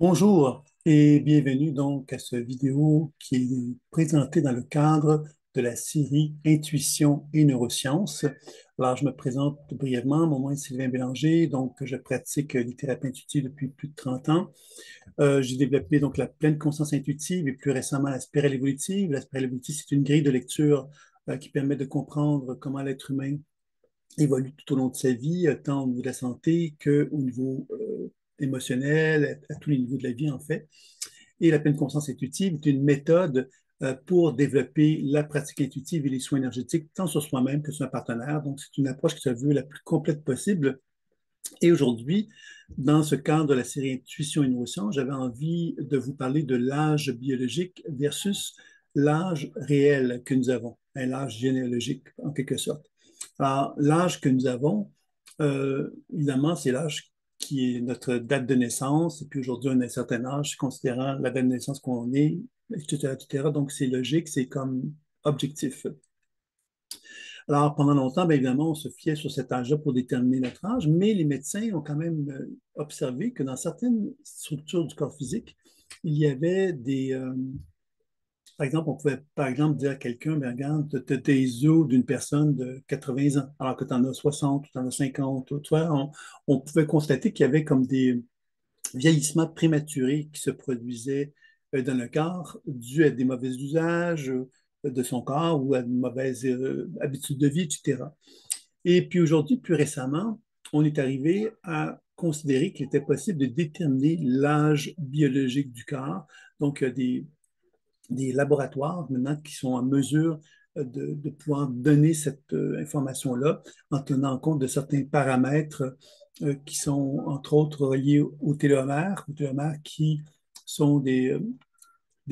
Bonjour et bienvenue donc à cette vidéo qui est présentée dans le cadre de la série Intuition et neurosciences. Alors, je me présente brièvement. Mon nom est Sylvain Bélanger, donc je pratique les thérapies intuitives depuis plus de 30 ans. J'ai développé donc la pleine conscience intuitive et plus récemment la spirale évolutive. La spirale évolutive, c'est une grille de lecture qui permet de comprendre comment l'être humain évolue tout au long de sa vie, tant au niveau de la santé qu'au niveau émotionnel, à tous les niveaux de la vie, en fait. Et la pleine conscience intuitive est une méthode pour développer la pratique intuitive et les soins énergétiques, tant sur soi-même que sur un partenaire. Donc, c'est une approche qui se veut la plus complète possible. Et aujourd'hui, dans ce cadre de la série Intuition et neurosciences, j'avais envie de vous parler de l'âge biologique versus l'âge réel que nous avons, un âge généalogique en quelque sorte. Alors, l'âge que nous avons, évidemment, c'est l'âge qui est notre date de naissance. Et puis aujourd'hui, on a un certain âge, considérant la date de naissance qu'on est, etc., etc. Donc, c'est logique, c'est comme objectif. Alors, pendant longtemps, bien évidemment, on se fiait sur cet âge-là pour déterminer notre âge, mais les médecins ont quand même observé que dans certaines structures du corps physique, il y avait par exemple, on pouvait, par exemple, dire à quelqu'un, ben, regarde, tu as des os d'une personne de 80 ans, alors que tu en as 60 ou tu en as 50. Tu vois, on pouvait constater qu'il y avait comme des vieillissements prématurés qui se produisaient dans le corps dû à des mauvais usages de son corps ou à de mauvaises habitudes de vie, etc. Et puis aujourd'hui, plus récemment, on est arrivé à considérer qu'il était possible de déterminer l'âge biologique du corps. Donc, il y a des laboratoires maintenant qui sont en mesure de pouvoir donner cette information-là en tenant compte de certains paramètres qui sont entre autres reliés aux télomères qui sont des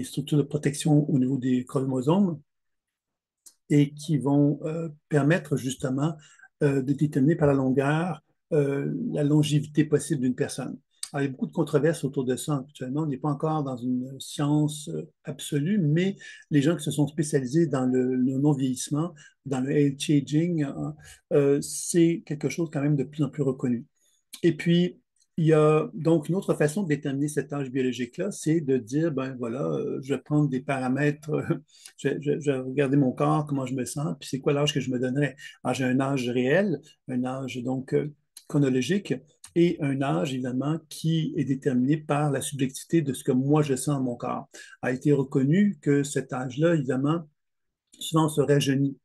structures de protection au niveau des chromosomes et qui vont permettre justement de déterminer par la longévité possible d'une personne. Alors, il y a beaucoup de controverses autour de ça actuellement. On n'est pas encore dans une science absolue, mais les gens qui se sont spécialisés dans le non-vieillissement, dans le anti-aging, c'est quelque chose quand même de plus en plus reconnu. Et puis, il y a donc une autre façon de déterminer cet âge biologique-là, c'est de dire, ben voilà, je vais prendre des paramètres, je vais regarder mon corps, comment je me sens, puis c'est quoi l'âge que je me donnerais. Alors, j'ai un âge réel, un âge donc chronologique, et un âge, évidemment, qui est déterminé par la subjectivité de ce que moi je sens dans mon corps. A été reconnu que cet âge-là, évidemment, souvent on se rajeunit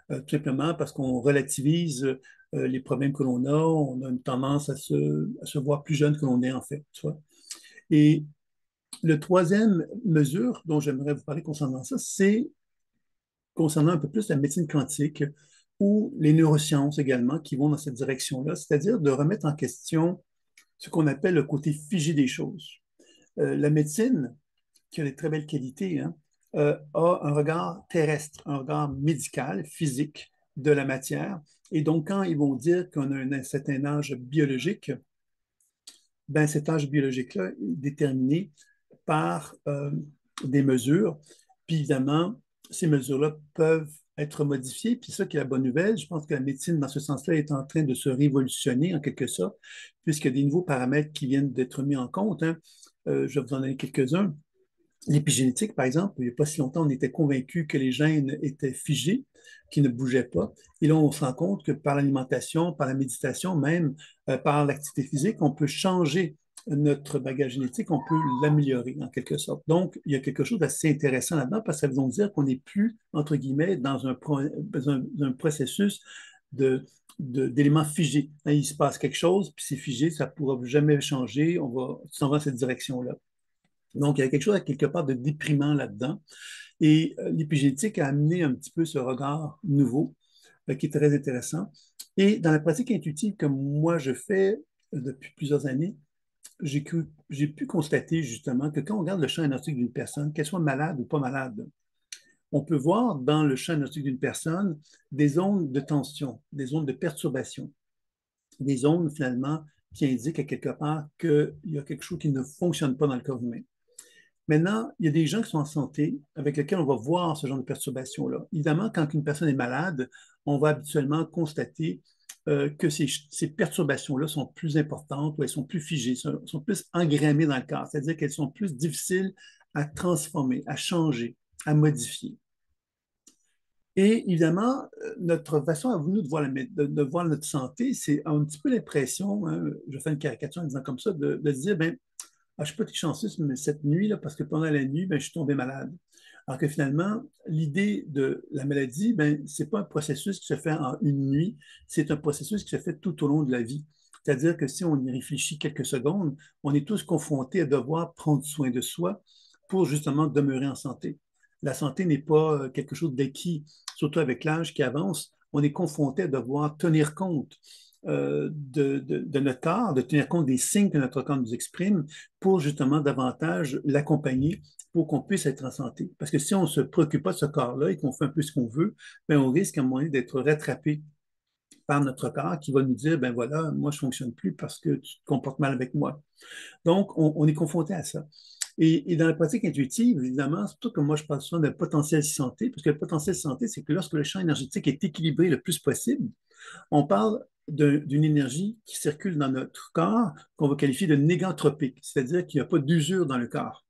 tout simplement parce qu'on relativise les problèmes que l'on a. On a une tendance à se voir plus jeune que l'on est, en fait. Tu vois. Et le troisième mesure dont j'aimerais vous parler concernant ça, c'est concernant un peu plus la médecine quantique ou les neurosciences également qui vont dans cette direction-là, c'est-à-dire de remettre en question ce qu'on appelle le côté figé des choses. La médecine, qui a des très belles qualités, hein, a un regard terrestre, un regard médical, physique de la matière. Et donc, quand ils vont dire qu'on a un certain âge biologique, ben cet âge biologique-là est déterminé par des mesures. Puis évidemment, ces mesures-là peuvent être modifiées. Puis ça qui est la bonne nouvelle, je pense que la médecine, dans ce sens-là, est en train de se révolutionner en quelque sorte, puisqu'il y a des nouveaux paramètres qui viennent d'être mis en compte. Hein. Je vais vous en donner quelques-uns. L'épigénétique, par exemple, il n'y a pas si longtemps, on était convaincu que les gènes étaient figés, qu'ils ne bougeaient pas. Et là, on se rend compte que par l'alimentation, par la méditation, même par l'activité physique, on peut changer notre bagage génétique, on peut l'améliorer en quelque sorte. Donc, il y a quelque chose d'assez intéressant là-dedans parce que ça veut donc dire qu'on n'est plus, entre guillemets, dans un processus d'éléments figés. Hein, il se passe quelque chose, puis c'est figé, ça ne pourra jamais changer, s'en va dans cette direction-là. Donc, il y a quelque chose à quelque part de déprimant là-dedans. Et l'épigénétique a amené un petit peu ce regard nouveau qui est très intéressant. Et dans la pratique intuitive que moi je fais depuis plusieurs années, j'ai pu constater justement que quand on regarde le champ énergétique d'une personne, qu'elle soit malade ou pas malade, on peut voir dans le champ énergétique d'une personne des zones de tension, des zones de perturbation, des zones finalement qui indiquent à quelque part qu'il y a quelque chose qui ne fonctionne pas dans le corps humain. Maintenant, il y a des gens qui sont en santé avec lesquels on va voir ce genre de perturbation-là. Évidemment, quand une personne est malade, on va habituellement constater que ces perturbations-là sont plus importantes ou elles sont plus figées, sont plus engrammées dans le corps, c'est-à-dire qu'elles sont plus difficiles à transformer, à changer, à modifier. Et évidemment, notre façon à nous de voir notre santé, c'est un petit peu l'impression, hein, je fais une caricature en disant comme ça, de se dire, ben, je suis pas très chanceux mais cette nuit-là, parce que pendant la nuit, ben, je suis tombé malade. Alors que finalement, l'idée de la maladie, ben, ce n'est pas un processus qui se fait en une nuit, c'est un processus qui se fait tout au long de la vie. C'est-à-dire que si on y réfléchit quelques secondes, on est tous confrontés à devoir prendre soin de soi pour justement demeurer en santé. La santé n'est pas quelque chose d'acquis, surtout avec l'âge qui avance. On est confronté à devoir tenir compte de notre corps, de tenir compte des signes que notre corps nous exprime pour justement davantage l'accompagner pour qu'on puisse être en santé. Parce que si on ne se préoccupe pas de ce corps-là et qu'on fait un peu ce qu'on veut, ben on risque à un moment donné d'être rattrapé par notre corps qui va nous dire, ben voilà, moi je ne fonctionne plus parce que tu te comportes mal avec moi. Donc, on est confronté à ça. Et dans la pratique intuitive, évidemment, surtout que moi je parle souvent de potentiel santé, parce que le potentiel santé, c'est que lorsque le champ énergétique est équilibré le plus possible, on parle d'une énergie qui circule dans notre corps qu'on va qualifier de négantropique, c'est-à-dire qu'il n'y a pas d'usure dans le corps.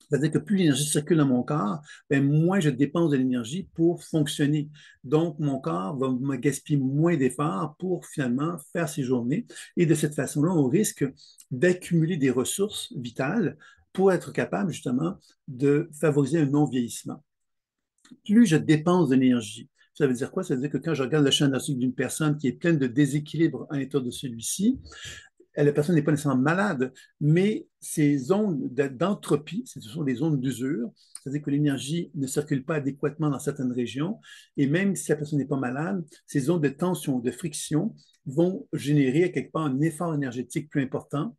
C'est-à-dire que plus l'énergie circule dans mon corps, ben, moins je dépense de l'énergie pour fonctionner. Donc, mon corps va me gaspiller moins d'efforts pour finalement faire ses journées. Et de cette façon-là, on risque d'accumuler des ressources vitales pour être capable justement de favoriser un non-vieillissement. Plus je dépense de l'énergie, ça veut dire quoi? Ça veut dire que quand je regarde le champ énergétique d'une personne qui est pleine de déséquilibre à l'intérieur de celui-ci, la personne n'est pas nécessairement malade, mais ces zones d'entropie, ce sont des zones d'usure, c'est-à-dire que l'énergie ne circule pas adéquatement dans certaines régions, et même si la personne n'est pas malade, ces zones de tension, de friction vont générer à quelque part un effort énergétique plus important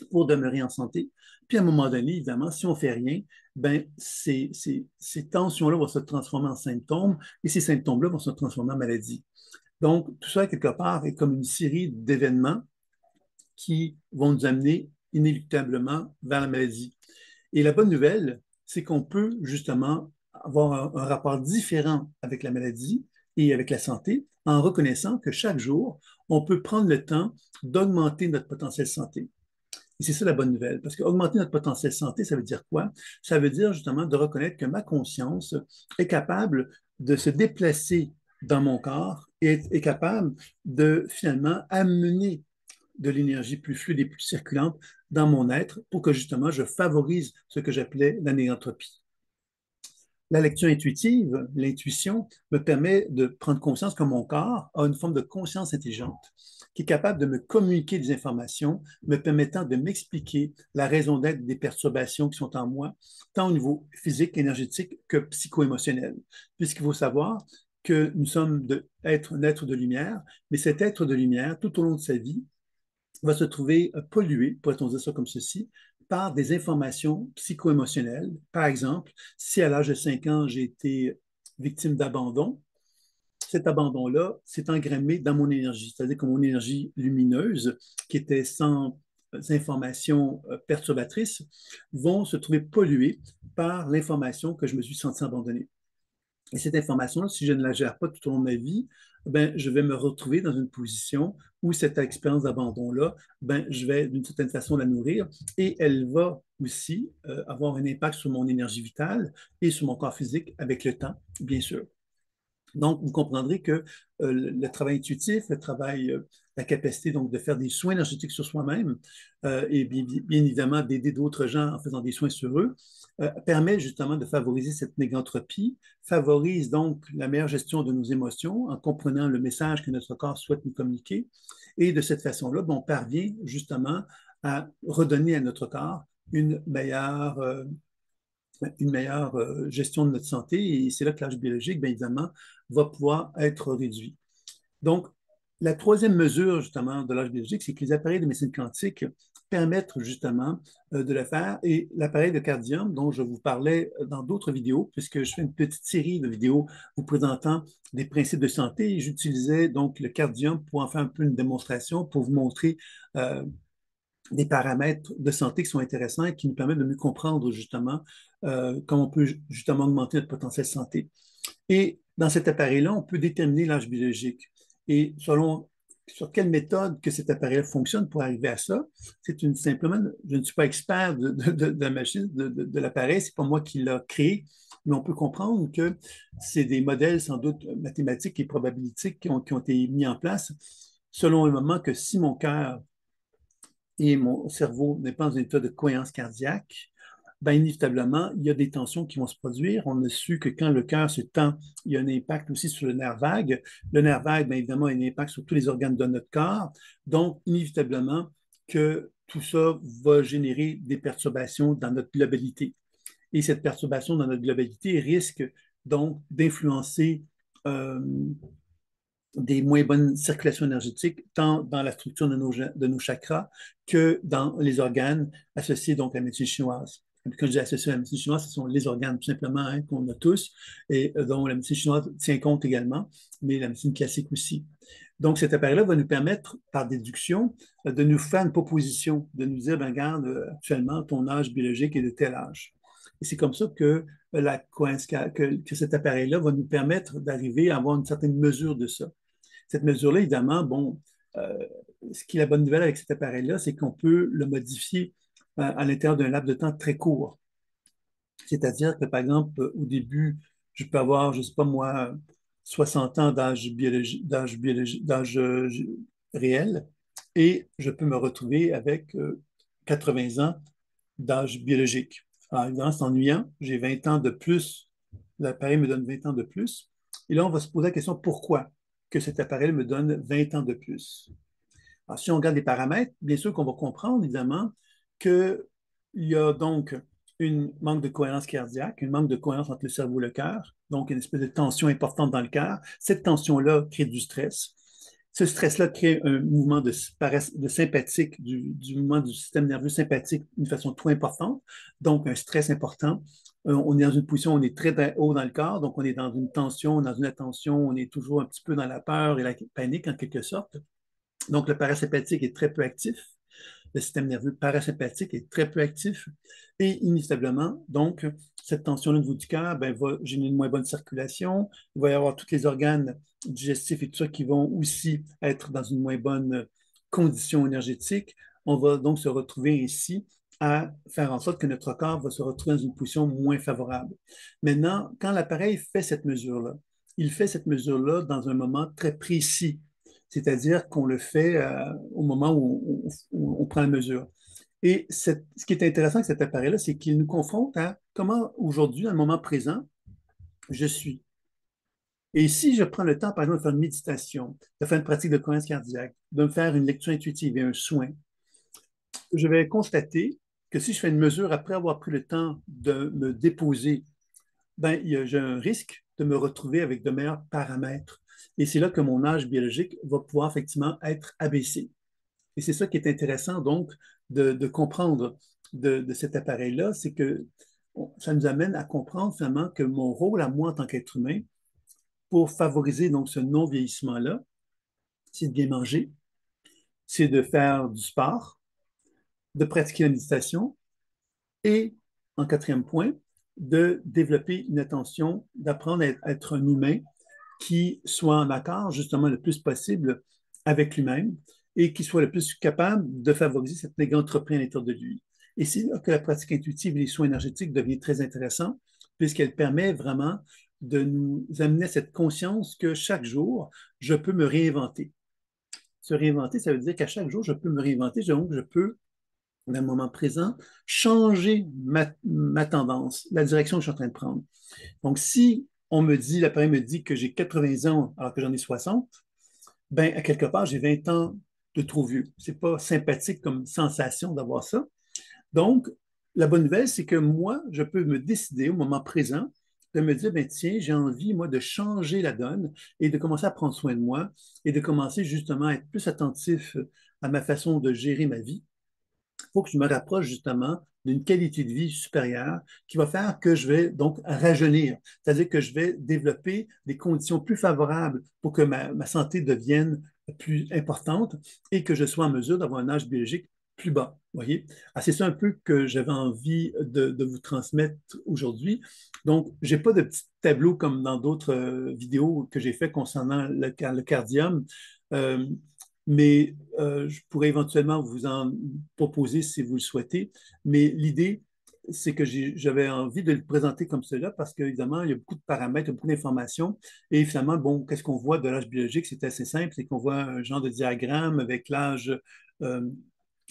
pour demeurer en santé. Puis à un moment donné, évidemment, si on ne fait rien, ben, ces tensions-là vont se transformer en symptômes, et ces symptômes-là vont se transformer en maladie. Donc, tout ça, quelque part, est comme une série d'événements qui vont nous amener inéluctablement vers la maladie. Et la bonne nouvelle, c'est qu'on peut justement avoir un rapport différent avec la maladie et avec la santé en reconnaissant que chaque jour, on peut prendre le temps d'augmenter notre potentiel santé. Et c'est ça la bonne nouvelle, parce qu'augmenter notre potentiel santé, ça veut dire quoi? Ça veut dire justement de reconnaître que ma conscience est capable de se déplacer dans mon corps et est capable de finalement amener de l'énergie plus fluide et plus circulante dans mon être pour que justement je favorise ce que j'appelais l'anéantropie. La lecture intuitive, l'intuition, me permet de prendre conscience que mon corps a une forme de conscience intelligente qui est capable de me communiquer des informations, me permettant de m'expliquer la raison d'être des perturbations qui sont en moi, tant au niveau physique, énergétique que psycho-émotionnel. Puisqu'il faut savoir que nous sommes un être de lumière, mais cet être de lumière, tout au long de sa vie, va se trouver pollué, pourrait-on dire ça comme ceci, par des informations psycho-émotionnelles. Par exemple, si à l'âge de 5 ans, j'ai été victime d'abandon, cet abandon-là s'est engrammé dans mon énergie, c'est-à-dire que mon énergie lumineuse, qui était sans informations perturbatrices, vont se trouver polluées par l'information que je me suis senti abandonné. Et cette information-là, si je ne la gère pas tout au long de ma vie, ben, je vais me retrouver dans une position où cette expérience d'abandon-là, ben, je vais d'une certaine façon la nourrir et elle va aussi avoir un impact sur mon énergie vitale et sur mon corps physique avec le temps, bien sûr. Donc, vous comprendrez que le travail intuitif, le travail, la capacité donc de faire des soins énergétiques sur soi-même et bien évidemment d'aider d'autres gens en faisant des soins sur eux, permet justement de favoriser cette négantropie, favorise donc la meilleure gestion de nos émotions en comprenant le message que notre corps souhaite nous communiquer. Et de cette façon-là, ben, on parvient justement à redonner à notre corps une meilleure gestion de notre santé et c'est là que l'âge biologique, bien évidemment, va pouvoir être réduit. Donc, la troisième mesure, justement, de l'âge biologique, c'est que les appareils de médecine quantique permettent justement de le faire. Et l'appareil de Cardium, dont je vous parlais dans d'autres vidéos, puisque je fais une petite série de vidéos vous présentant des principes de santé, et j'utilisais donc le Cardium pour en faire un peu une démonstration, pour vous montrer des paramètres de santé qui sont intéressants et qui nous permettent de mieux comprendre justement comment on peut justement augmenter notre potentiel santé. Et dans cet appareil-là, on peut déterminer l'âge biologique. Et selon sur quelle méthode que cet appareil fonctionne pour arriver à ça. Simplement, je ne suis pas expert de la machine, de l'appareil, c'est pas moi qui l'ai créé, mais on peut comprendre que c'est des modèles sans doute mathématiques et probabilistiques qui ont été mis en place selon le moment que si mon cœur et mon cerveau n'est pas dans un état de cohérence cardiaque, ben, inévitablement, il y a des tensions qui vont se produire. On a su que quand le cœur se tend, il y a un impact aussi sur le nerf vague. Le nerf vague, bien évidemment, a un impact sur tous les organes de notre corps. Donc, inévitablement, que tout ça va générer des perturbations dans notre globalité. Et cette perturbation dans notre globalité risque donc d'influencer euh, des moins bonnes circulations énergétiques, tant dans la structure de nos chakras que dans les organes associés donc à la médecine chinoise. Et quand je dis associés à la médecine chinoise, ce sont les organes tout simplement hein, qu'on a tous et dont la médecine chinoise tient compte également, mais la médecine classique aussi. Donc, cet appareil-là va nous permettre, par déduction, de nous faire une proposition, de nous dire, ben, regarde, actuellement, ton âge biologique est de tel âge. Et c'est comme ça que cet appareil-là va nous permettre d'arriver à avoir une certaine mesure de ça. Cette mesure-là, évidemment, bon, euh, ce qui est la bonne nouvelle avec cet appareil-là, c'est qu'on peut le modifier à l'intérieur d'un laps de temps très court. C'est-à-dire que, par exemple, au début, je peux avoir, je ne sais pas moi, 60 ans d'âge réel, et je peux me retrouver avec 80 ans d'âge biologique. Alors, évidemment, c'est ennuyant. J'ai 20 ans de plus. L'appareil me donne 20 ans de plus. Et là, on va se poser la question pourquoi que cet appareil me donne 20 ans de plus. Alors, si on regarde les paramètres, bien sûr qu'on va comprendre, évidemment, qu'il y a donc une manque de cohérence cardiaque, une manque de cohérence entre le cerveau et le cœur, donc une espèce de tension importante dans le cœur. Cette tension-là crée du stress. Ce stress-là crée un mouvement de sympathique, du mouvement du système nerveux sympathique d'une façon trop importante, donc un stress important. On est dans une position, on est très, très haut dans le corps, donc on est dans une tension, dans une attention, on est toujours un petit peu dans la peur et la panique en quelque sorte. Donc, le parasympathique est très peu actif. Le système nerveux parasympathique est très peu actif. Et inévitablement, donc, cette tension-là au niveau du cœur ben, va générer une moins bonne circulation. Il va y avoir tous les organes digestifs et tout ça qui vont aussi être dans une moins bonne condition énergétique. On va donc se retrouver ici à faire en sorte que notre corps va se retrouver dans une position moins favorable. Maintenant, quand l'appareil fait cette mesure-là, il fait cette mesure-là dans un moment très précis, c'est-à-dire qu'on le fait au moment où on prend la mesure. Et ce qui est intéressant avec cet appareil-là, c'est qu'il nous confronte à comment aujourd'hui, dans le moment présent, je suis. Et si je prends le temps, par exemple, de faire une méditation, de faire une pratique de cohérence cardiaque, de me faire une lecture intuitive et un soin, je vais constater que si je fais une mesure après avoir pris le temps de me déposer, ben, j'ai un risque de me retrouver avec de meilleurs paramètres. Et c'est là que mon âge biologique va pouvoir effectivement être abaissé. Et c'est ça qui est intéressant, donc, de comprendre de cet appareil-là, c'est que ça nous amène à comprendre finalement que mon rôle à moi en tant qu'être humain, pour favoriser donc ce non-vieillissement-là, c'est de bien manger, c'est de faire du sport, de pratiquer la méditation et, en quatrième point, de développer une attention, d'apprendre à être un humain qui soit en accord justement le plus possible avec lui-même et qui soit le plus capable de favoriser cette négantropie à l'intérieur de lui. Et c'est là que la pratique intuitive et les soins énergétiques devient très intéressant puisqu'elle permet vraiment de nous amener à cette conscience que chaque jour, je peux me réinventer. Se réinventer, ça veut dire qu'à chaque jour, je peux me réinventer, donc je peux, dans le moment présent, changer ma tendance, la direction que je suis en train de prendre. Donc, si l'appareil me dit que j'ai 80 ans alors que j'en ai 60, ben, à quelque part, j'ai 20 ans de trop vieux. C'est pas sympathique comme sensation d'avoir ça. Donc, la bonne nouvelle, c'est que moi, je peux me décider au moment présent de me dire, ben, tiens, j'ai envie, moi, de changer la donne et de commencer à prendre soin de moi et de commencer justement à être plus attentif à ma façon de gérer ma vie. Il faut que je me rapproche justement d'une qualité de vie supérieure qui va faire que je vais donc rajeunir, c'est-à-dire que je vais développer des conditions plus favorables pour que ma santé devienne plus importante et que je sois en mesure d'avoir un âge biologique plus bas. Voyez? C'est ça un peu que j'avais envie de vous transmettre aujourd'hui. Donc, je n'ai pas de petit tableau comme dans d'autres vidéos que j'ai fait concernant le cardium. Euh, mais je pourrais éventuellement vous en proposer si vous le souhaitez. Mais l'idée, c'est que j'avais envie de le présenter comme cela parce qu'évidemment, il y a beaucoup de paramètres, il y a beaucoup d'informations. Et finalement, bon, qu'est-ce qu'on voit de l'âge biologique? C'est assez simple, c'est qu'on voit un genre de diagramme avec euh,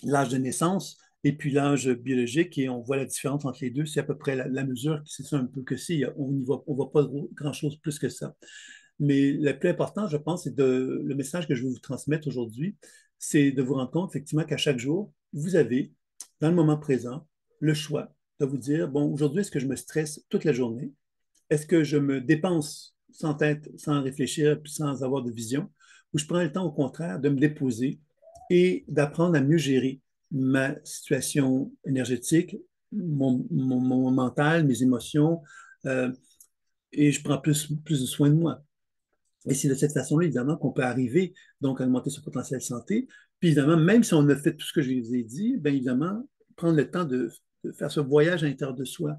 l'âge de naissance et puis l'âge biologique et on voit la différence entre les deux. C'est à peu près la mesure, c'est ça un peu que c'est. On ne voit pas grand-chose plus que ça. Mais le plus important, je pense, le message que je veux vous transmettre aujourd'hui, c'est de vous rendre compte effectivement qu'à chaque jour, vous avez, dans le moment présent, le choix de vous dire, bon, aujourd'hui, est-ce que je me stresse toute la journée? Est-ce que je me dépense sans tête, sans réfléchir, puis sans avoir de vision? Ou je prends le temps, au contraire, de me déposer et d'apprendre à mieux gérer ma situation énergétique, mon mental, mes émotions, euh, et je prends plus de soin de moi. Et c'est de cette façon-là, évidemment, qu'on peut arriver donc à augmenter son potentiel santé. Puis évidemment, même si on a fait tout ce que je vous ai dit, bien évidemment, prendre le temps de faire ce voyage à l'intérieur de soi,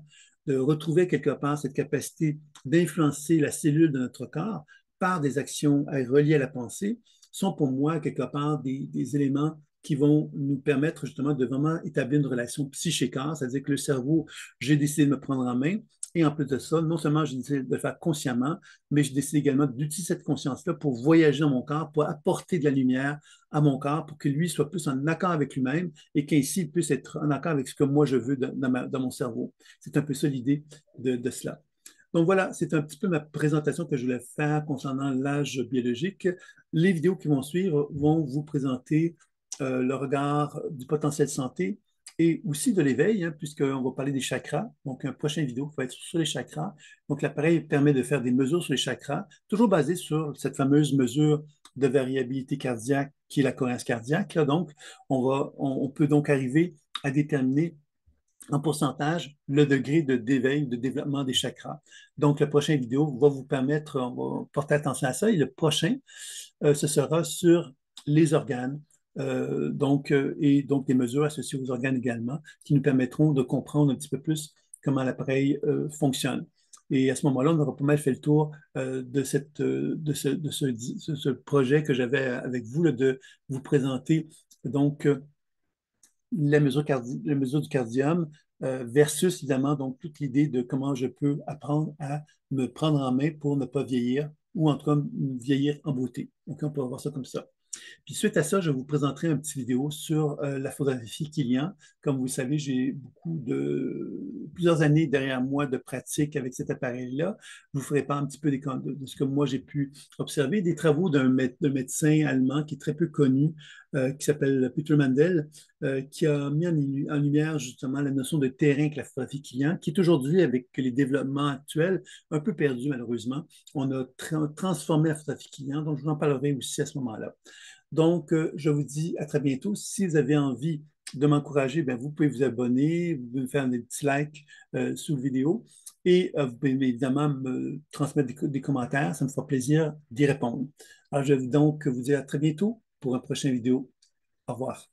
de retrouver quelque part cette capacité d'influencer la cellule de notre corps par des actions reliées à la pensée, sont pour moi quelque part des éléments qui vont nous permettre justement de vraiment établir une relation psychique, c'est-à-dire que le cerveau, j'ai décidé de me prendre en main, et en plus de ça, non seulement j'ai décidé de le faire consciemment, mais je décide également d'utiliser cette conscience-là pour voyager dans mon corps, pour apporter de la lumière à mon corps, pour que lui soit plus en accord avec lui-même et qu'ainsi il puisse être en accord avec ce que moi je veux dans mon cerveau. C'est un peu ça l'idée de cela. Donc voilà, c'est un petit peu ma présentation que je voulais faire concernant l'âge biologique. Les vidéos qui vont suivre vont vous présenter le regard du potentiel santé et aussi de l'éveil, hein, puisqu'on va parler des chakras. Donc, un prochain vidéo va être sur les chakras. Donc, l'appareil permet de faire des mesures sur les chakras, toujours basé sur cette fameuse mesure de variabilité cardiaque qui est la cohérence cardiaque. Là. Donc, on peut donc arriver à déterminer en pourcentage le degré d'éveil, de développement des chakras. Donc, la prochaine vidéo va vous permettre, on va porter attention à ça. Et le prochain, ce sera sur les organes. Et donc des mesures associées aux organes également qui nous permettront de comprendre un petit peu plus comment l'appareil fonctionne. Et à ce moment-là, on aura pas mal fait le tour ce projet que j'avais avec vous là, de vous présenter donc la mesure du cardium versus évidemment donc toute l'idée de comment je peux apprendre à me prendre en main pour ne pas vieillir ou en tout cas vieillir en beauté. Donc on peut voir ça comme ça. Puis suite à ça, je vous présenterai une petite vidéo sur la photographie Kilian. Comme vous le savez, j'ai plusieurs années derrière moi de pratique avec cet appareil-là. Je vous ferai part un petit peu de ce que moi j'ai pu observer, des travaux d'un médecin allemand qui est très peu connu, qui s'appelle Peter Mandel, qui a mis en lumière justement la notion de terrain avec la photographie Kilian, qui est aujourd'hui, avec les développements actuels, un peu perdu malheureusement. On a transformé la photographie Kilian, donc je vous en parlerai aussi à ce moment-là. Donc, je vous dis à très bientôt. Si vous avez envie de m'encourager, bien, vous pouvez vous abonner, vous pouvez me faire des petits likes sous la vidéo et vous pouvez évidemment me transmettre des commentaires. Ça me fera plaisir d'y répondre. Alors, je vais donc vous dire à très bientôt pour une prochaine vidéo. Au revoir.